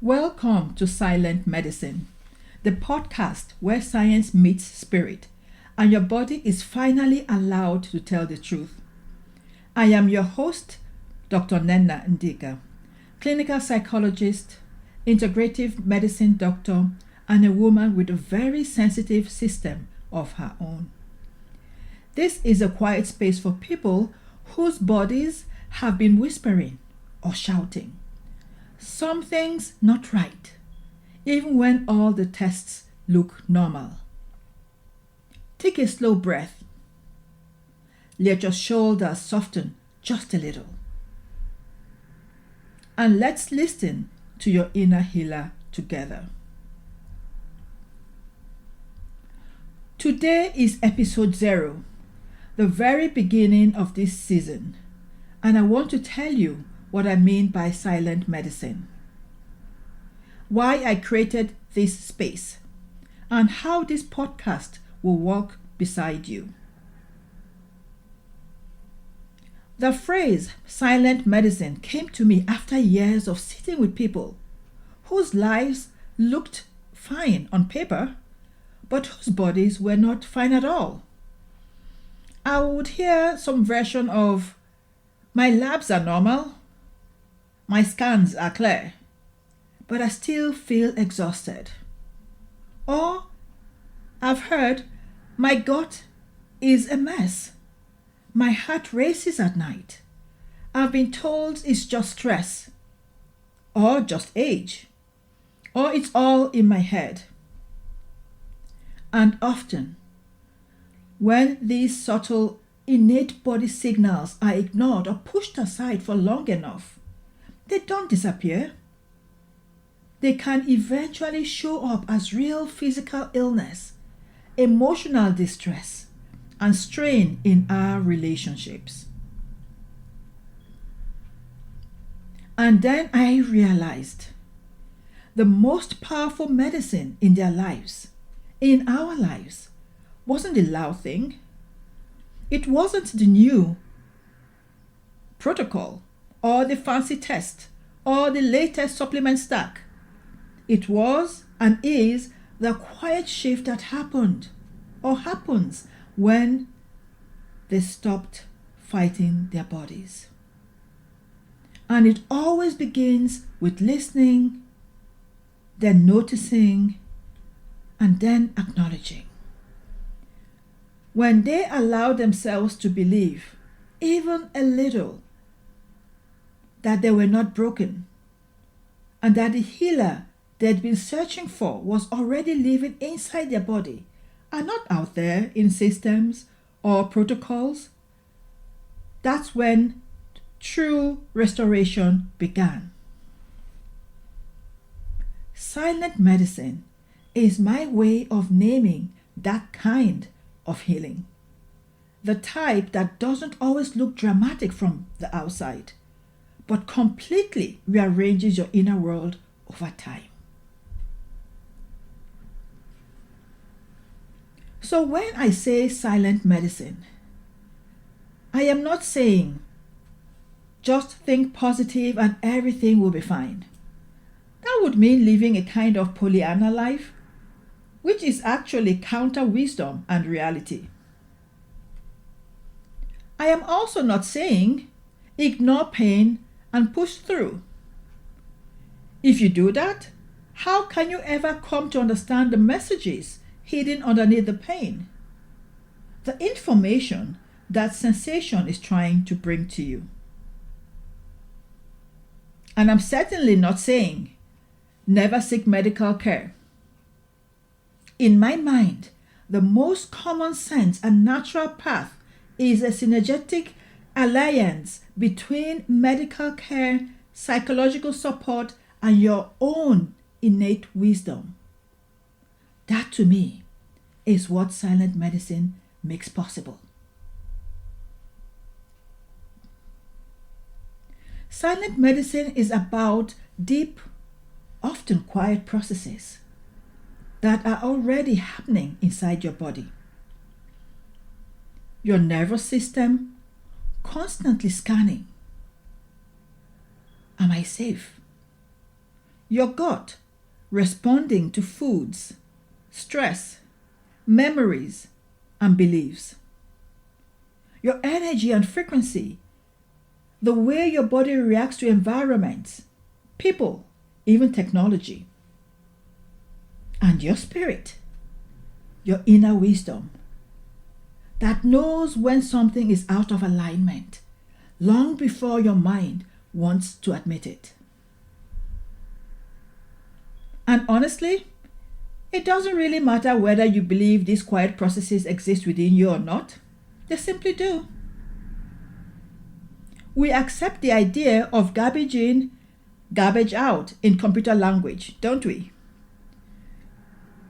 Welcome to Silent Medicine, the podcast where science meets spirit and your body is finally allowed to tell the truth. I am your host, Dr. Nnenna Ndika, clinical psychologist, integrative medicine doctor, and a woman with a very sensitive system of her own. This is a quiet space for people whose bodies have been whispering or shouting. Something's not right, even when all the tests look normal. Take a slow breath. Let your shoulders soften just a little. And let's listen to your inner healer together. Today is episode 0, the very beginning of this season, and I want to tell you what I mean by silent medicine, why I created this space, and how this podcast will walk beside you. The phrase silent medicine came to me after years of sitting with people whose lives looked fine on paper, but whose bodies were not fine at all. I would hear some version of, "My labs are normal, my scans are clear, but I still feel exhausted." Or I've heard, "My gut is a mess. My heart races at night. I've been told it's just stress, or just age, or it's all in my head." And often, when these subtle, innate body signals are ignored or pushed aside for long enough, they don't disappear. They can eventually show up as real physical illness, emotional distress, and strain in our relationships. And then I realized the most powerful medicine in their lives, in our lives, wasn't the loud thing. It wasn't the new protocol or the fancy test or the latest supplement stack. It was and is the quiet shift that happened or happens when they stopped fighting their bodies. And it always begins with listening, then noticing, and then acknowledging. When they allow themselves to believe, even a little, that they were not broken, and that the healer they'd been searching for was already living inside their body and not out there in systems or protocols, that's when true restoration began. Silent medicine is my way of naming that kind of healing, the type that doesn't always look dramatic from the outside, but completely rearranges your inner world over time. So when I say silent medicine, I am not saying just think positive and everything will be fine. That would mean living a kind of Pollyanna life, which is actually counter wisdom and reality. I am also not saying ignore pain and push through. If you do that, how can you ever come to understand the messages hidden underneath the pain? The information that sensation is trying to bring to you. And I'm certainly not saying never seek medical care. In my mind, the most common sense and natural path is a synergetic alliance between medical care, psychological support, and your own innate wisdom. That to me is what silent medicine makes possible. Silent medicine is about deep, often quiet processes that are already happening inside your body. Your nervous system constantly scanning. Am I safe? Your gut responding to foods, stress, memories, and beliefs. Your energy and frequency, the way your body reacts to environments, people, even technology. And your spirit, your inner wisdom, that knows when something is out of alignment long before your mind wants to admit it. And honestly, it doesn't really matter whether you believe these quiet processes exist within you or not. They simply do. We accept the idea of garbage in, garbage out in computer language, don't we?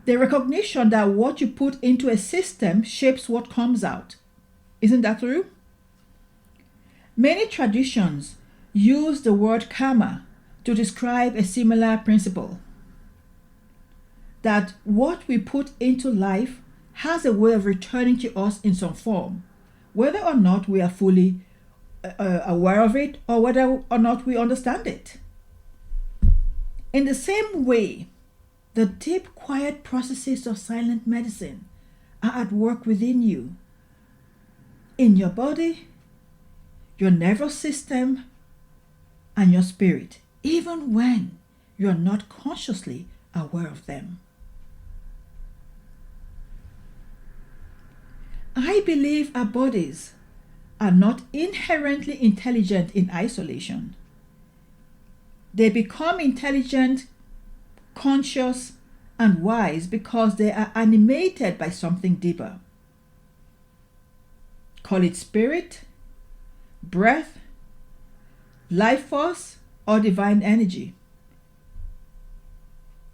The recognition that what you put into a system shapes what comes out. Isn't that true? Many traditions use the word karma to describe a similar principle. That what we put into life has a way of returning to us in some form, whether or not we are fully aware of it or whether or not we understand it. In the same way, the deep, quiet processes of silent medicine are at work within you, in your body, your nervous system, and your spirit, even when you're not consciously aware of them. I believe our bodies are not inherently intelligent in isolation. They become intelligent, conscious, and wise because they are animated by something deeper. Call it spirit, breath, life force, or divine energy.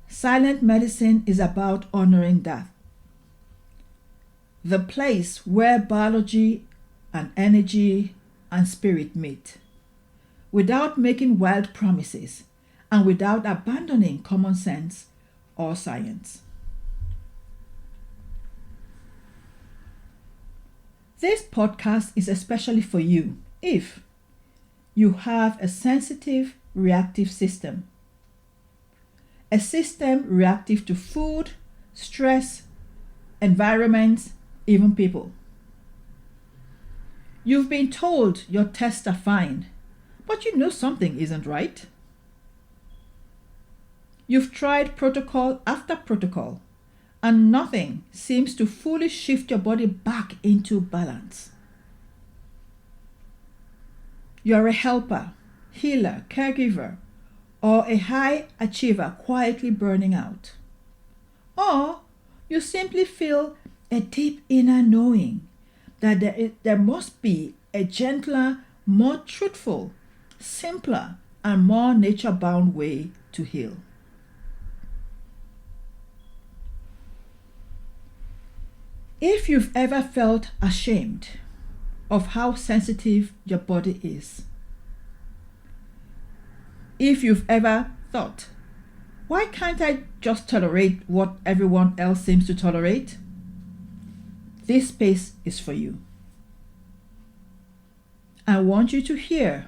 Silent medicine is about honoring that. The place where biology and energy and spirit meet, without making wild promises and without abandoning common sense or science. This podcast is especially for you if you have a sensitive reactive system, a system reactive to food, stress, environments, even people. You've been told your tests are fine, but you know something isn't right. You've tried protocol after protocol, and nothing seems to fully shift your body back into balance. You're a helper, healer, caregiver, or a high achiever quietly burning out. Or you simply feel a deep inner knowing that there must be a gentler, more truthful, simpler, and more nature-bound way to heal. If you've ever felt ashamed of how sensitive your body is, if you've ever thought, why can't I just tolerate what everyone else seems to tolerate? This space is for you. I want you to hear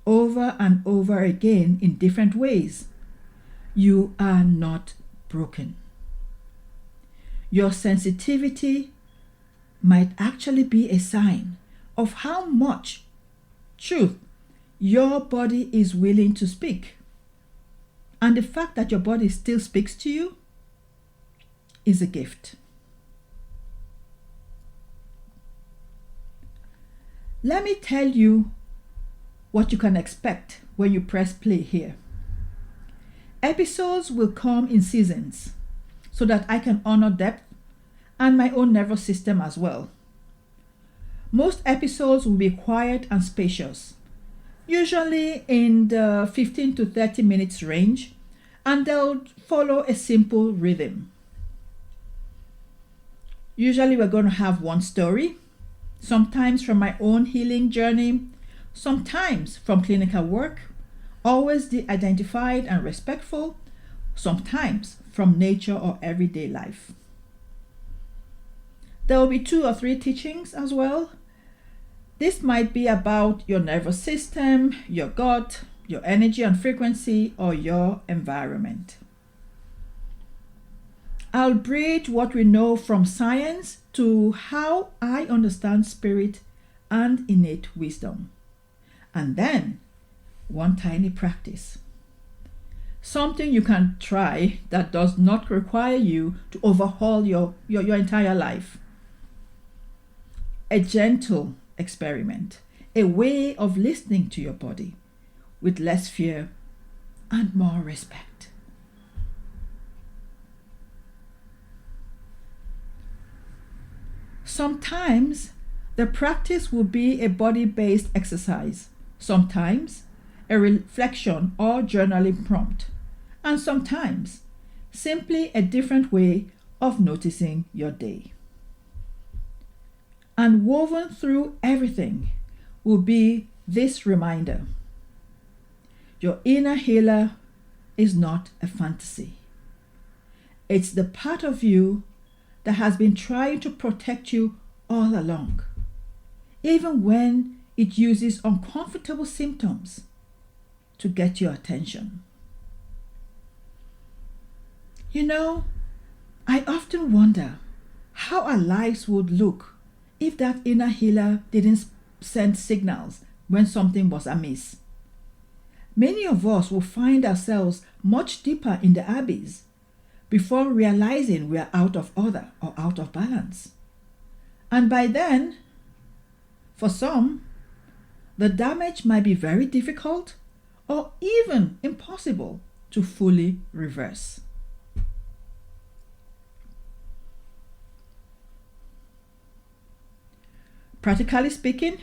over and over again in different ways, you are not broken. Your sensitivity might actually be a sign of how much truth your body is willing to speak. And the fact that your body still speaks to you is a gift. Let me tell you what you can expect when you press play here. Episodes will come in seasons so that I can honor depth and my own nervous system as well. Most episodes will be quiet and spacious, usually in the 15 to 30 minutes range, and they'll follow a simple rhythm. Usually we're going to have one story, sometimes from my own healing journey, sometimes from clinical work, always de-identified and respectful, sometimes from nature or everyday life. There will be 2 or 3 teachings as well. This might be about your nervous system, your gut, your energy and frequency, or your environment. I'll bridge what we know from science to how I understand spirit and innate wisdom. And then, one tiny practice. Something you can try that does not require you to overhaul your entire life. A gentle experiment, a way of listening to your body with less fear and more respect. Sometimes the practice will be a body-based exercise, sometimes a reflection or journaling prompt, and sometimes simply a different way of noticing your day. And woven through everything will be this reminder: your inner healer is not a fantasy. It's the part of you that has been trying to protect you all along, even when it uses uncomfortable symptoms to get your attention. You know, I often wonder how our lives would look if that inner healer didn't send signals when something was amiss. Many of us will find ourselves much deeper in the abyss before realizing we are out of order or out of balance. And by then, for some, the damage might be very difficult or even impossible to fully reverse. Practically speaking,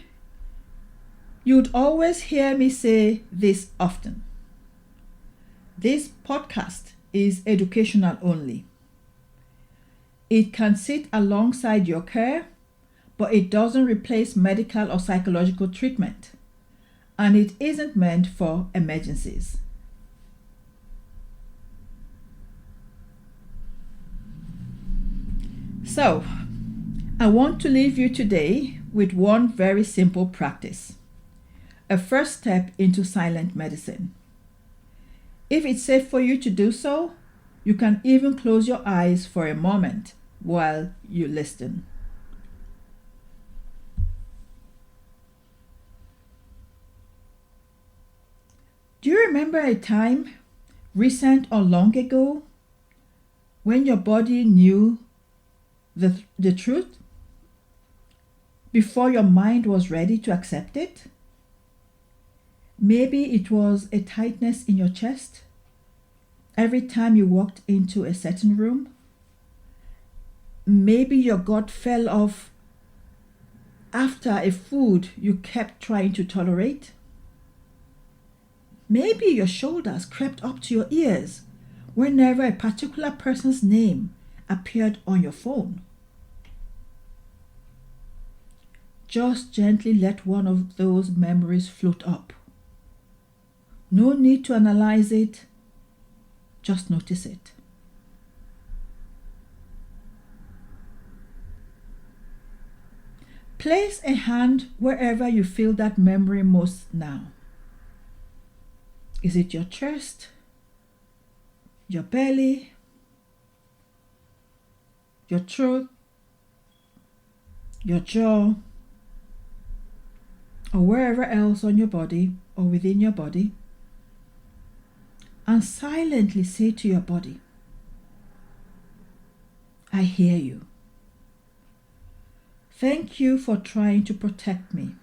you'd always hear me say this often. This podcast is educational only. It can sit alongside your care, but it doesn't replace medical or psychological treatment, and it isn't meant for emergencies. So, I want to leave you today with one very simple practice, a first step into silent medicine. If it's safe for you to do so, you can even close your eyes for a moment while you listen. Do you remember a time, recent or long ago, when your body knew the truth before your mind was ready to accept it? Maybe it was a tightness in your chest every time you walked into a certain room. Maybe your gut fell off after a food you kept trying to tolerate. Maybe your shoulders crept up to your ears whenever a particular person's name appeared on your phone. Just gently let one of those memories float up. No need to analyze it, just notice it. Place a hand wherever you feel that memory most now. Is it your chest, your belly, your throat, your jaw, or wherever else on your body or within your body? And silently say to your body, I hear you. Thank you for trying to protect me,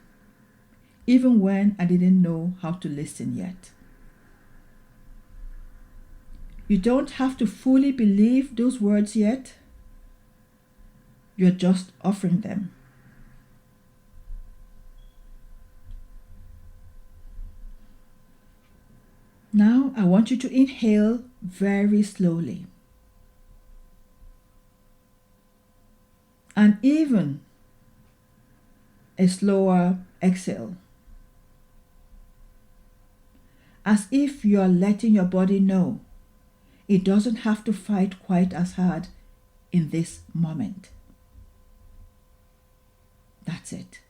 even when I didn't know how to listen yet. You don't have to fully believe those words yet. You're just offering them. Now I want you to inhale very slowly. And even a slower exhale. As if you are letting your body know it doesn't have to fight quite as hard in this moment. That's it.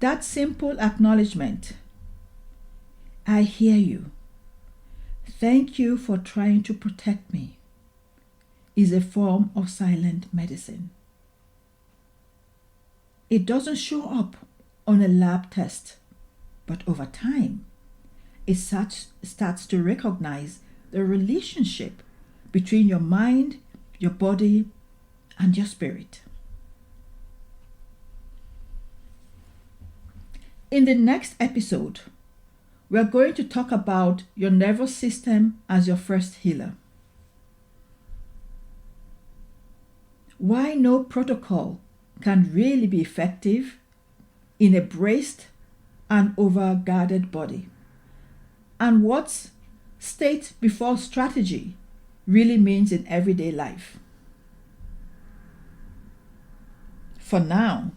That simple acknowledgement, I hear you, thank you for trying to protect me, is a form of silent medicine. It doesn't show up on a lab test, but over time, it starts to recognize the relationship between your mind, your body, and your spirit. In the next episode, we are going to talk about your nervous system as your first healer. Why no protocol can really be effective in a braced and over-guarded body, and what state before strategy really means in everyday life. For now,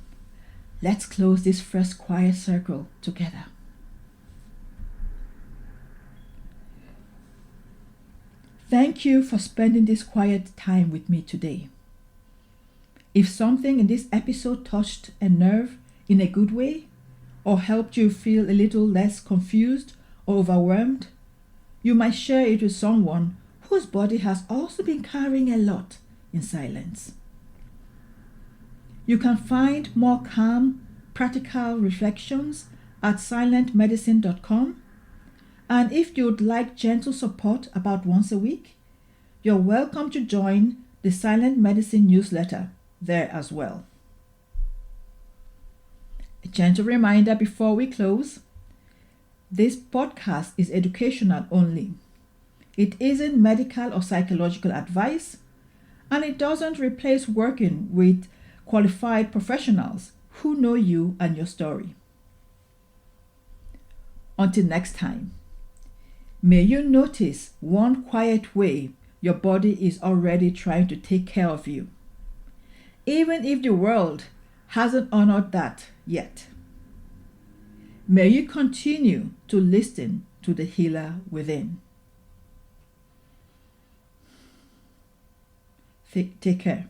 let's close this first quiet circle together. Thank you for spending this quiet time with me today. If something in this episode touched a nerve in a good way, or helped you feel a little less confused or overwhelmed, you might share it with someone whose body has also been carrying a lot in silence. You can find more calm, practical reflections at silentmedicine.com. And if you'd like gentle support about once a week, you're welcome to join the Silent Medicine newsletter there as well. A gentle reminder before we close, this podcast is educational only. It isn't medical or psychological advice, and it doesn't replace working with qualified professionals who know you and your story. Until next time, may you notice one quiet way your body is already trying to take care of you, even if the world hasn't honored that yet. May you continue to listen to the healer within. Take care.